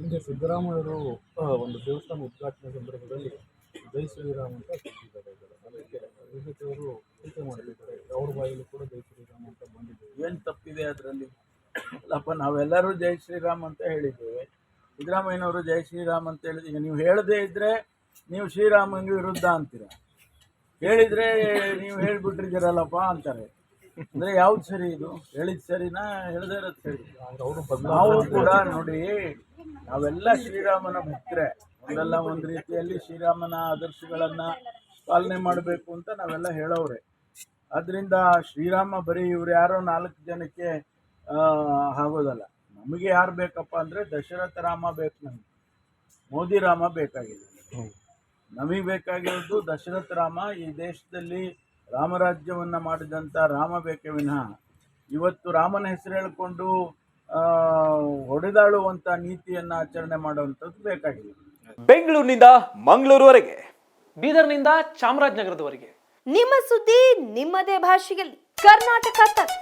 ಹಿಂದೆ ಸಿದ್ದರಾಮಯ್ಯರು ಒಂದು ದೇವಸ್ಥಾನ ಉದ್ಘಾಟನೆ ಸಂದರ್ಭದಲ್ಲಿ ಜೈ ಶ್ರೀರಾಮ್ ಅಂತ ಕೂಗಿದ್ದಾರೆ. ಅದಕ್ಕೆ ಬಿಜೆಪಿಯವರು ಟೀಕೆ ಮಾಡಲಿದ್ದಾರೆ. ಅವ್ರ ಬಾಯಲ್ಲಿ ಕೂಡ ಜೈ ಶ್ರೀರಾಮ್ ಅಂತ ಬಂದಿದೆ. ಏನು ತಪ್ಪಿದೆ ಅದರಲ್ಲಿ? ಅಲ್ಲಪ್ಪ, ನಾವೆಲ್ಲರೂ ಜೈ ಶ್ರೀರಾಮ್ ಅಂತ ಹೇಳಿದ್ದೇವೆ. ಸಿದ್ದರಾಮಯ್ಯನವರು ಜೈ ಶ್ರೀರಾಮ್ ಅಂತ ಹೇಳಿದ. ಈಗ ನೀವು ಹೇಳದೇ ಇದ್ರೆ ನೀವು ಶ್ರೀರಾಮನಿಗೆ ವಿರುದ್ಧ ಅಂತೀರ, ಹೇಳಿದ್ರೆ ನೀವು ಹೇಳ್ಬಿಟ್ಟಿದ್ದೀರಲ್ಲಪ್ಪ ಅಂತಾರೆ. ಅಂದ್ರೆ ಯಾವ್ದು ಸರಿ? ಇದು ಹೇಳಿದ್ ಸರಿನಾ, ಹೇಳದೇ ಇರೋದು ಸರಿ? ನಾವು ಕೂಡ ನೋಡಿ, ನಾವೆಲ್ಲ ಶ್ರೀರಾಮನ ಭಕ್ತರೆ. ಒಂದಲ್ಲ ಒಂದು ರೀತಿಯಲ್ಲಿ ಶ್ರೀರಾಮನ ಆದರ್ಶಗಳನ್ನ ಪಾಲನೆ ಮಾಡಬೇಕು ಅಂತ ನಾವೆಲ್ಲ ಹೇಳೋರೆ. ಆದ್ರಿಂದ ಶ್ರೀರಾಮ ಬರೀ ಇವ್ರು ಯಾರೋ 4 ಜನಕ್ಕೆ ಆಗೋದಲ್ಲ. ನಮಗೆ ಯಾರು ಬೇಕಪ್ಪ ಅಂದ್ರೆ ದಶರಥ ರಾಮ ಬೇಕು, ನಮಗೆ ಮೋದಿ ರಾಮ ಬೇಕಾಗಿಲ್ಲ. ನಮಗೆ ಬೇಕಾಗಿರೋದು ದಶರಥ ರಾಮ. ಈ ದೇಶದಲ್ಲಿ ರಾಮರಾಜ್ಯವನ್ನ ಮಾಡಿದಂಥ ರಾಮ ಬೇಕೇ ವಿನಃ ಇವತ್ತು ರಾಮನ ಹೆಸರು ಹೇಳ್ಕೊಂಡು ಹೊಡೆದಾಳುವಂತ ನೀತಿಯನ್ನ ಆಚರಣೆ ಮಾಡುವಂಥದ್ದು ಬೇಕಾಗಿಲ್ಲ. ಬೆಂಗಳೂರಿನಿಂದ ಮಂಗಳೂರುವರೆಗೆ, ಬೀದರ್ನಿಂದ ಚಾಮರಾಜನಗರದವರೆಗೆ ನಿಮ್ಮ ಸುದ್ದಿ ನಿಮ್ಮದೇ ಭಾಷೆಯಲ್ಲಿ. ಕರ್ನಾಟಕ ತಕ್.